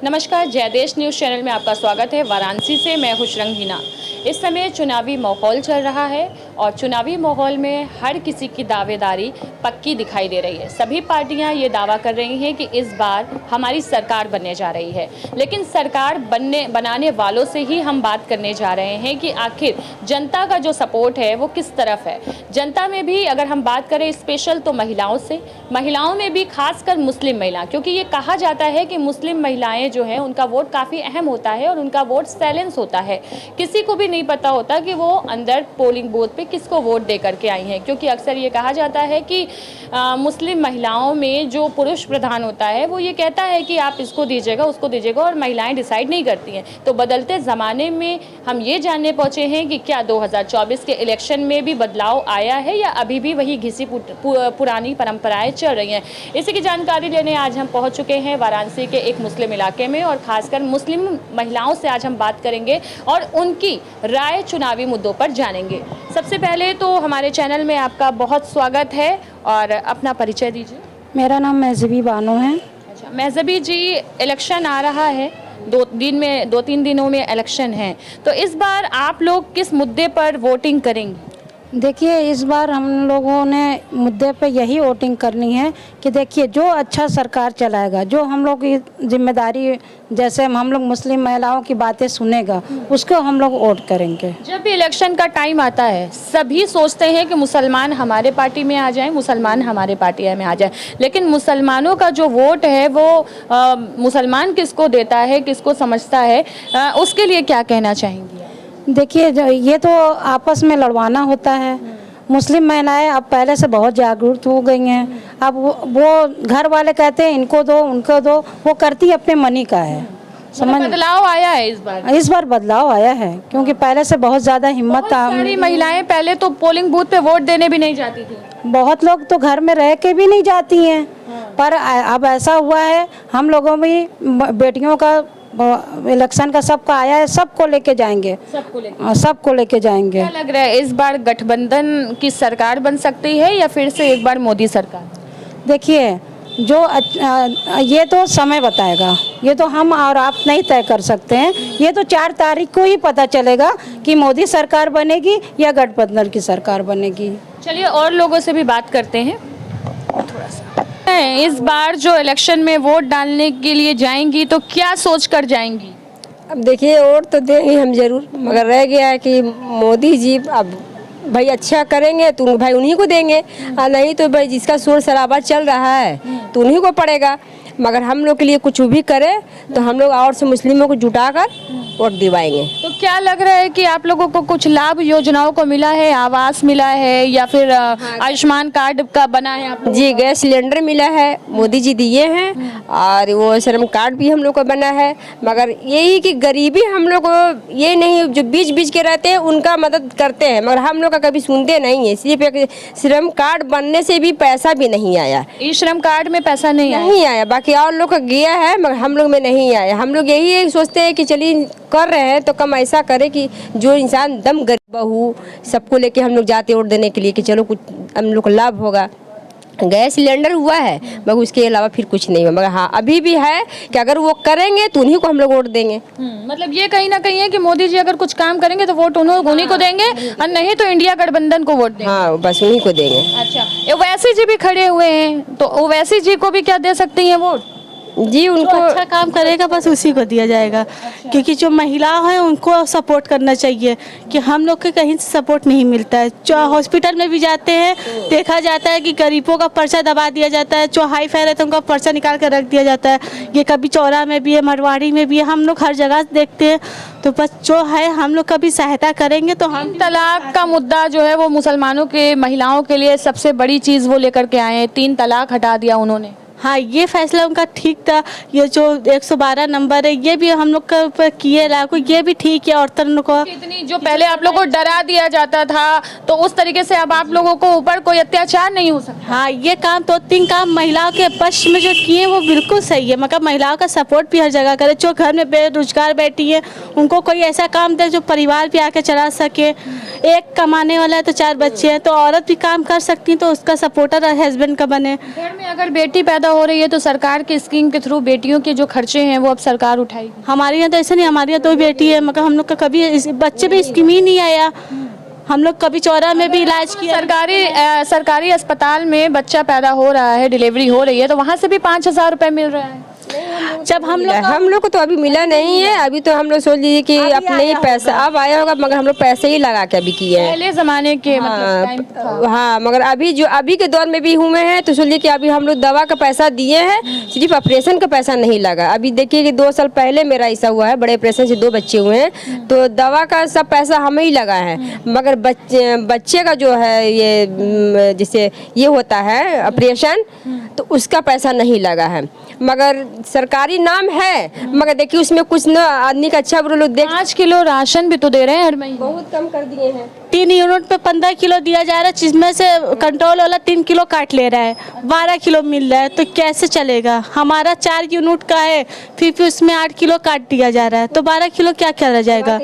नमस्कार, जय देश न्यूज़ चैनल में आपका स्वागत है। वाराणसी से मैं खुशरंग हीना। इस समय चुनावी माहौल चल रहा है और चुनावी माहौल में हर किसी की दावेदारी पक्की दिखाई दे रही है। सभी पार्टियां ये दावा कर रही हैं कि इस बार हमारी सरकार बनने जा रही है, लेकिन सरकार बनाने वालों से ही हम बात करने जा रहे हैं कि आखिर जनता का जो सपोर्ट है वो किस तरफ है। जनता में भी अगर हम बात करें स्पेशल तो महिलाओं में भी खासकर मुस्लिम महिला, क्योंकि ये कहा जाता है कि मुस्लिम महिलाएं जो है उनका वोट काफ़ी अहम होता है और उनका वोट साइलेंस होता है। किसी को भी नहीं पता होता कि वो अंदर पोलिंग बूथ पे किसको वोट दे करके आई हैं, क्योंकि अक्सर ये कहा जाता है कि मुस्लिम महिलाओं में जो पुरुष प्रधान होता है वो ये कहता है कि आप इसको दीजिएगा उसको दीजिएगा और महिलाएं डिसाइड नहीं करती हैं। तो बदलते ज़माने में हम ये जानने पहुँचे हैं कि क्या 2024 के इलेक्शन में भी बदलाव आया है या अभी भी वही घिसी पुरानी परंपराएं चल रही हैं। इसी की जानकारी लेने आज हम पहुँच चुके हैं वाराणसी के एक मुस्लिम इलाके में और ख़ासकर मुस्लिम महिलाओं से आज हम बात करेंगे और उनकी राय चुनावी मुद्दों पर जानेंगे। सबसे पहले तो हमारे चैनल में आपका बहुत स्वागत है और अपना परिचय दीजिए। मेरा नाम महजबी बानो है। अच्छा महजबी जी, इलेक्शन आ रहा है, 2-3 दिनों में इलेक्शन है, तो इस बार आप लोग किस मुद्दे पर वोटिंग करेंगे? देखिए, इस बार हम लोगों ने मुद्दे पे यही वोटिंग करनी है कि देखिए जो अच्छा सरकार चलाएगा, जो हम लोग की जिम्मेदारी जैसे हम लोग मुस्लिम महिलाओं की बातें सुनेगा, उसको हम लोग वोट करेंगे। जब भी इलेक्शन का टाइम आता है सभी सोचते हैं कि मुसलमान हमारे पार्टी में आ जाएं, मुसलमान हमारे पार्टी में आ जाएं, लेकिन मुसलमानों का जो वोट है वो मुसलमान किसको देता है, किसको समझता है, उसके लिए क्या कहना चाहेंगी? देखिए, ये तो आपस में लड़वाना होता है। मुस्लिम महिलाएं अब पहले से बहुत जागरूक हो गई हैं। अब वो घर वाले कहते हैं इनको दो उनको दो, वो करती अपने मनी का है। समझ बदलाव आया है इस बार बदलाव आया है, क्योंकि पहले से बहुत ज़्यादा हिम्मत था। सारी महिलाएं पहले तो पोलिंग बूथ पे वोट देने भी नहीं जाती थी। बहुत लोग तो घर में रह के भी नहीं जाती हैं, पर अब ऐसा हुआ है हम लोगों में बेटियों का इलेक्शन का सबका आया है, सबको लेके जाएंगे। सबको लेके जाएंगे। क्या लग रहा है इस बार गठबंधन की सरकार बन सकती है या फिर से एक बार मोदी सरकार? देखिए, ये तो समय बताएगा, ये तो हम और आप नहीं तय कर सकते हैं। ये तो 4 तारीख को ही पता चलेगा कि मोदी सरकार बनेगी या गठबंधन की सरकार बनेगी। चलिए और लोगों से भी बात करते हैं थोड़ा सा। इस बार जो इलेक्शन में वोट डालने के लिए जाएंगी तो क्या सोच कर जाएंगी? अब देखिए, वोट तो देंगे हम जरूर, मगर रह गया है कि मोदी जी अब भाई अच्छा करेंगे तो भाई उन्हीं को देंगे, और नहीं तो भाई जिसका शोर शराबा चल रहा है तो उन्हीं को पड़ेगा। मगर हम लोग के लिए कुछ भी करे तो हम लोग और से मुस्लिमों को जुटाकर वोट दिवाएंगे। तो क्या लग रहा है कि आप लोगों को कुछ लाभ योजनाओं को मिला है, आवास मिला है या फिर आयुष्मान कार्ड का बना है आप लोग? जी, गैस सिलेंडर मिला है, मोदी जी दिए हैं, और वो श्रम कार्ड भी हम लोग को बना है। मगर यही कि गरीबी हम लोग को ये नहीं, जो बीच बीच के रहते हैं उनका मदद करते हैं, मगर हम लोग का कभी सुनते नहीं है। सिर्फ एक श्रम कार्ड बनने से भी पैसा भी नहीं आया। इस श्रम कार्ड में पैसा नहीं आया, बाकी और लोग का गया है मगर हम लोग में नहीं आया। हम लोग यही सोचते हैं कि चलिए कर रहे हैं तो कम ऐसा करे कि जो इंसान दम गरीब बहू सबको लेके हम लोग जाते वोट देने के लिए कि चलो कुछ हम लोग को लाभ होगा। गैस सिलेंडर हुआ है मगर उसके अलावा फिर कुछ नहीं हुआ, मगर हाँ अभी भी है कि अगर वो करेंगे तो उन्हीं को हम लोग वोट देंगे। मतलब ये कहीं ना कहीं है कि मोदी जी अगर कुछ काम करेंगे तो वोट उन्हीं को देंगे और नहीं तो इंडिया गठबंधन को वोट देंगे। हाँ, बस उन्हीं को देंगे। अच्छा, ओवैसी जी भी खड़े हुए हैं, तो ओवैसी जी को भी क्या दे सकती हैं वोट? जी, उनको अच्छा काम करेगा बस उसी को दिया जाएगा। क्योंकि जो महिला है उनको सपोर्ट करना चाहिए, कि हम लोग के कहीं से सपोर्ट नहीं मिलता है। जो हॉस्पिटल में भी जाते हैं देखा जाता है कि गरीबों का पर्चा दबा दिया जाता है, जो हाई फाई रहता है उनका पर्चा निकाल कर रख दिया जाता है। ये कभी चौरा में भी है, मरवाड़ी में भी है, हम लोग हर जगह देखते हैं। तो बस जो है हम लोग कभी सहायता करेंगे तो हम। तलाक का मुद्दा जो है वो मुसलमानों के महिलाओं के लिए सबसे बड़ी चीज़ वो लेकर के आए हैं, 3 तलाक हटा दिया उन्होंने। हाँ, ये फैसला उनका ठीक था। ये जो 112 नंबर है ये भी हम लोग का ऊपर किए लागू, ये भी ठीक है। औरतों को इतनी जो पहले आप लोगों को डरा दिया जाता था तो उस तरीके से अब आप लोगों को ऊपर कोई अत्याचार नहीं हो सकता। हाँ, ये काम 2-3 काम महिलाओं के पक्ष में जो किए वो बिल्कुल सही है, मगर महिलाओं का सपोर्ट भी हर जगह करे। जो घर में बेरोजगार बैठी है उनको कोई ऐसा काम दे जो परिवार भी आके चला सके। एक कमाने वाला है तो 4 बच्चे हैं तो औरत भी काम कर सकती है, तो उसका सपोर्टर हस्बैंड का बने। घर में अगर बेटी पैदा पैदा हो रही है तो सरकार की स्कीम के थ्रू बेटियों के जो खर्चे हैं वो अब सरकार उठाएगी। हमारे यहाँ तो ऐसा नहीं, हमारे यहाँ तो बेटी है, मगर हम लोग का कभी बच्चे पे स्कीम ही नहीं आया। हम लोग कभी चौरा में भी इलाज किया। सरकारी अस्पताल में बच्चा पैदा हो रहा है, डिलीवरी हो रही है, तो वहाँ से भी 5,000 रुपये मिल रहा है। जब हम लोग को तो अभी मिला नहीं है। अभी तो हम लोग सोच लीजिए कि अपने ही पैसा अब आया होगा, मगर हम लोग पैसे ही लगा के अभी किए हैं। पहले जमाने के मतलब टाइम था। हाँ, मगर अभी के दौर में भी हुए हैं तो सोचिए कि अभी हम लोग दवा का पैसा दिए हैं, सिर्फ ऑपरेशन का पैसा नहीं लगा। अभी देखिए कि 2 साल पहले मेरा ऐसा हुआ है, बड़े ऑपरेशन से 2 बच्चे हुए हैं, तो दवा का सब पैसा हमें ही लगा है। मगर बच्चे का जो है ये जैसे ये होता है ऑपरेशन, तो उसका पैसा नहीं लगा है। मगर सरकारी नाम है, मगर देखिए उसमें कुछ ना आदमी का अच्छा बुरा लोग देख। 5 किलो राशन भी तो दे रहे हैं हर महीने। बहुत कम कर दिए हैं। 3 यूनिट पे 15 किलो दिया जा रहा है, जिसमें से कंट्रोल वाला 3 किलो काट ले रहा है, 12 किलो मिल रहा है, तो कैसे चलेगा? हमारा 4 यूनिट का है, फिर उसमें 8 किलो काट दिया जा रहा है, तो 12 किलो क्या रह जाएगा?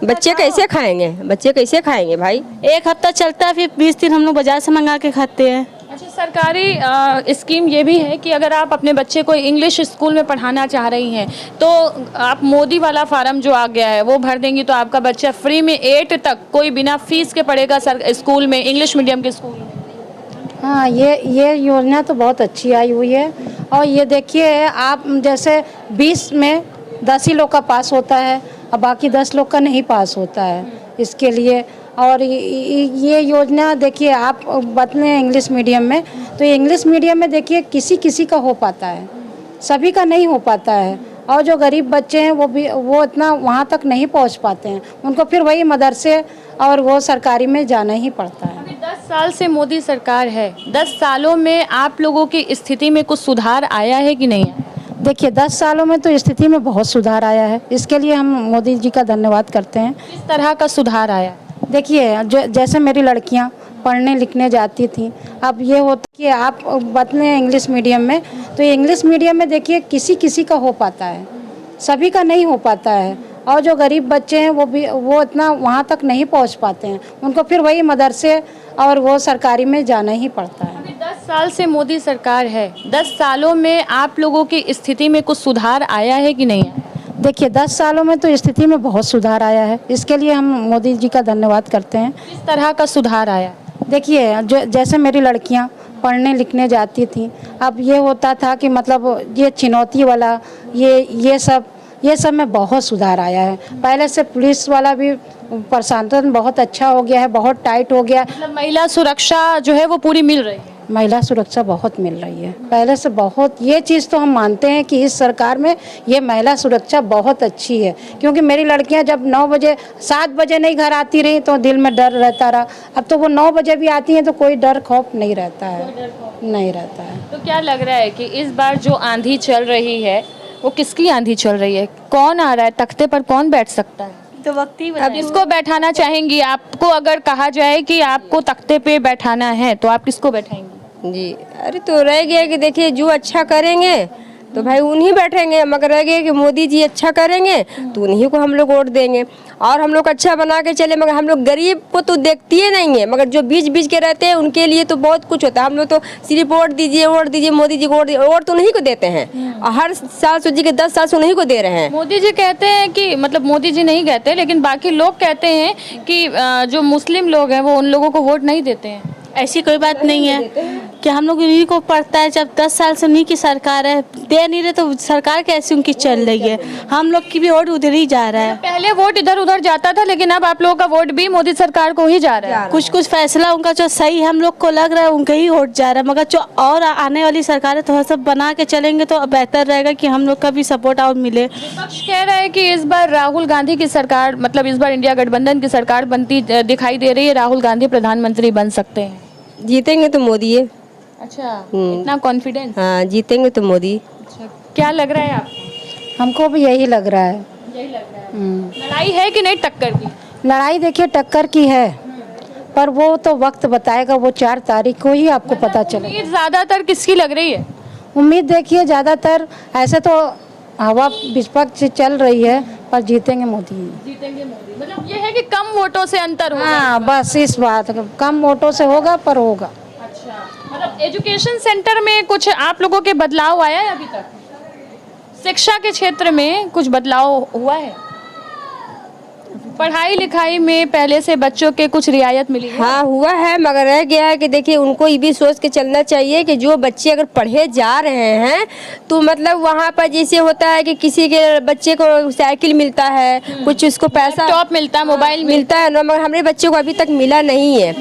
बच्चे कैसे खाएंगे? बच्चे कैसे खाएंगे भाई? एक हफ्ता चलता है, फिर 20 दिन हम लोग बाजार से मंगा के खाते हैं। अच्छा, सरकारी स्कीम ये भी है कि अगर आप अपने बच्चे को इंग्लिश स्कूल में पढ़ाना चाह रही हैं तो आप मोदी वाला फार्म जो आ गया है वो भर देंगी तो आपका बच्चा फ्री में 8 तक कोई बिना फीस के पढ़ेगा स्कूल में, इंग्लिश मीडियम के स्कूल में। हाँ, ये योजना तो बहुत अच्छी आई हुई है। और ये देखिए आप जैसे 20 में 10 ही लोग का पास होता है और बाकी 10 लोग का नहीं पास होता है इसके लिए। और ये योजना देखिए आप बतने इंग्लिश मीडियम में, तो इंग्लिश मीडियम में देखिए किसी का हो पाता है, सभी का नहीं हो पाता है। और जो गरीब बच्चे हैं वो इतना वहाँ तक नहीं पहुँच पाते हैं, उनको फिर वही मदरसे और वो सरकारी में जाना ही पड़ता है। अभी 10 साल से मोदी सरकार है, 10 सालों में आप लोगों की स्थिति में कुछ सुधार आया है कि नहीं? देखिए 10 सालों में तो स्थिति में बहुत सुधार आया है, इसके लिए हम मोदी जी का धन्यवाद करते हैं। किस तरह का सुधार आया? देखिए जैसे मेरी लड़कियां पढ़ने लिखने जाती थी, अब ये होता कि आप बतने इंग्लिश मीडियम में, तो इंग्लिश मीडियम में देखिए किसी का हो पाता है, सभी का नहीं हो पाता है। और जो गरीब बच्चे हैं वो इतना वहाँ तक नहीं पहुँच पाते हैं, उनको फिर वही मदरसे और वो सरकारी में जाना ही पड़ता है। अभी 10 साल से मोदी सरकार है, 10 सालों में आप लोगों की स्थिति में कुछ सुधार आया है कि नहीं? देखिए 10 सालों में तो स्थिति में बहुत सुधार आया है, इसके लिए हम मोदी जी का धन्यवाद करते हैं। किस तरह का सुधार आया? देखिए जैसे मेरी लड़कियां पढ़ने लिखने जाती थी, अब ये होता था कि मतलब ये चुनौती वाला ये सब में बहुत सुधार आया है। पहले से पुलिस वाला भी प्रशासन बहुत अच्छा हो गया है, बहुत टाइट हो गया। मतलब महिला सुरक्षा जो है वो पूरी मिल रही है? महिला सुरक्षा बहुत मिल रही है पहले से बहुत। ये चीज़ तो हम मानते हैं कि इस सरकार में ये महिला सुरक्षा बहुत अच्छी है, क्योंकि मेरी लड़कियां जब 9 बजे 7 बजे नहीं घर आती रही तो दिल में डर रहता रहा। अब तो वो 9 बजे भी आती हैं तो कोई डर खौफ नहीं रहता है, नहीं रहता है। तो क्या लग रहा है कि इस बार जो आंधी चल रही है वो किसकी आंधी चल रही है? कौन आ रहा है तख्ते पर, कौन बैठ सकता है? तो वक्त ही अब किसको बैठाना चाहेंगी? आपको अगर कहा जाए कि आपको तख्ते पे बैठाना है तो आप किसको बैठाएंगी? जी, अरे तो रह गया कि देखिए जो अच्छा करेंगे तो भाई उन्हीं बैठेंगे, मगर रह गया कि मोदी जी अच्छा करेंगे तो उन्हीं को हम लोग वोट देंगे। और हम लोग अच्छा बना के चले, मगर हम लोग गरीब को तो देखती ही नहीं है, मगर जो बीच के रहते हैं उनके लिए तो बहुत कुछ होता है। हम लोग तो सिर्फ वोट दीजिए मोदी जी को वोट तो उन्हीं को देते हैं, और हर साल सोचिए कि 10 साल से उन्हीं को दे रहे हैं। मोदी जी कहते हैं कि मतलब मोदी जी नहीं कहते लेकिन बाकी लोग कहते हैं कि जो मुस्लिम लोग हैं वो उन लोगों को वोट नहीं देते हैं। ऐसी कोई बात नहीं है कि हम लोग उन्हीं को पड़ता है। जब 10 साल से उन्हीं की सरकार है, दे नहीं रहे तो सरकार कैसी उनकी चल रही है? हम लोग की भी वोट उधर ही जा रहा है। पहले वोट इधर उधर जाता था लेकिन अब आप लोगों का वोट भी मोदी सरकार को ही जा रहा है। कुछ फैसला उनका जो सही हम लोग को लग रहा है उनका ही वोट जा रहा है, मगर जो और आने वाली सरकार है थोड़ा सा बना के चलेंगे तो बेहतर रहेगा कि हम लोग का भी सपोर्ट और मिले। विपक्ष कह रहा है कि इस बार राहुल गांधी की सरकार, मतलब इस बार इंडिया गठबंधन की सरकार बनती दिखाई दे रही है, राहुल गांधी प्रधानमंत्री बन सकते हैं। जीतेंगे तो मोदी है। अच्छा, इतना कॉन्फिडेंस? हाँ, जीतेंगे तो मोदी। अच्छा, क्या लग रहा है आपको? हमको भी यही लग रहा है। यही लग रहा है। लड़ाई है कि नहीं टक्कर की? लड़ाई देखिए टक्कर की है, पर वो तो वक्त बताएगा, वो 4 तारीख को ही आपको पता चलेगा। उम्मीद ज्यादातर किसकी लग रही है? उम्मीद देखिए ज़्यादातर ऐसे तो हवा विपक्ष चल रही है, पर जीतेंगे मोदी। जीतेंगे मोदी, मतलब ये है कि कम वोटों से अंतर होगा। हाँ, बस इस बात कम वोटों से होगा, पर होगा। अच्छा, अच्छा, मतलब एजुकेशन सेंटर में कुछ आप लोगों के बदलाव आया है अभी तक? शिक्षा के क्षेत्र में कुछ बदलाव हुआ है? पढ़ाई लिखाई में पहले से बच्चों के कुछ रियायत मिली है? हाँ हुआ है, मगर रह गया है कि देखिए उनको ये भी सोच के चलना चाहिए कि जो बच्चे अगर पढ़े जा रहे हैं तो मतलब वहाँ पर जैसे होता है कि किसी के बच्चे को साइकिल मिलता है, कुछ उसको पैसा लैपटॉप मिलता है, मोबाइल मिलता है ना, मगर हमारे बच्चों को अभी तक मिला नहीं है।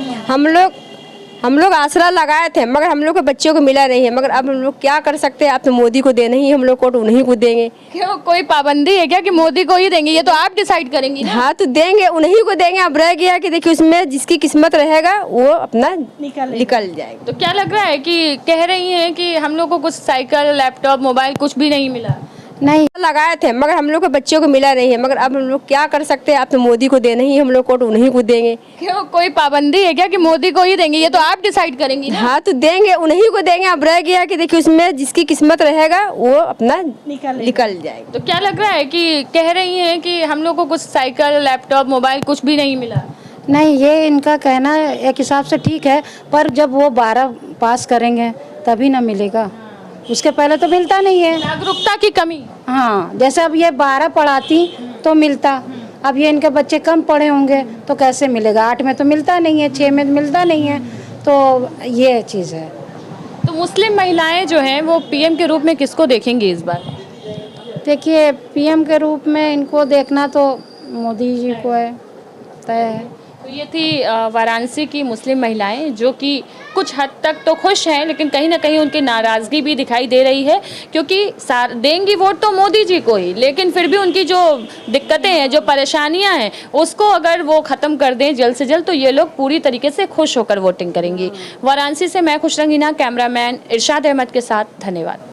हम लोग आसरा लगाए थे मगर हम लोग के बच्चों को मिला नहीं है। मगर अब हम लोग क्या कर सकते हैं, आप तो मोदी को देना ही, हम लोग को तो उन्हीं को देंगे। क्यों, कोई पाबंदी है क्या कि मोदी को ही देंगे? ये तो आप डिसाइड करेंगी ना। हाँ तो देंगे, उन्हीं को देंगे। अब रह गया कि देखिए उसमें जिसकी किस्मत रहेगा वो अपना निकल जाएगा। तो क्या लग रहा है कि कह रही हैं कि हम लोग को कुछ साइकिल, लैपटॉप, मोबाइल कुछ भी नहीं मिला? नहीं लगाए थे मगर हम लोग के बच्चों को मिला नहीं है। मगर अब हम लोग क्या कर सकते हैं, आप तो मोदी को देना ही, हम लोग को तो उन्हीं को देंगे। क्यों, कोई पाबंदी है क्या कि मोदी को ही देंगे? ये तो आप डिसाइड करेंगी ना। हाँ तो देंगे, उन्हीं को देंगे। अब रह गया कि देखिए उसमें जिसकी किस्मत रहेगा वो अपना निकल जाएगा। तो क्या लग रहा है कि कह रही हैं कि हम लोग को कुछ साइकिल, लैपटॉप, मोबाइल कुछ भी नहीं मिला? नहीं, ये इनका कहना एक हिसाब से ठीक है, पर जब वो 12 पास करेंगे तभी ना मिलेगा, उसके पहले तो मिलता नहीं है। जागरूकता की कमी। हाँ, जैसे अब ये 12 पढ़ाती तो मिलता, अब ये इनके बच्चे कम पढ़े होंगे तो कैसे मिलेगा? 8 में तो मिलता नहीं है, 6 में मिलता नहीं है, तो ये चीज़ है। तो मुस्लिम महिलाएं जो हैं वो पीएम के रूप में किसको देखेंगी इस बार? देखिए, पीएम के रूप में इनको देखना तो मोदी जी को है, तय है। तो ये थी वाराणसी की मुस्लिम महिलाएं जो कि कुछ हद तक तो खुश हैं, लेकिन कहीं ना कहीं उनकी नाराज़गी भी दिखाई दे रही है, क्योंकि देंगी वोट तो मोदी जी को ही, लेकिन फिर भी उनकी जो दिक्कतें हैं, जो परेशानियां हैं, उसको अगर वो ख़त्म कर दें जल्द से जल्द तो ये लोग पूरी तरीके से खुश होकर वोटिंग करेंगी। वाराणसी से मैं खुशरंग हीना, कैमरामैन इरशाद अहमद के साथ, धन्यवाद।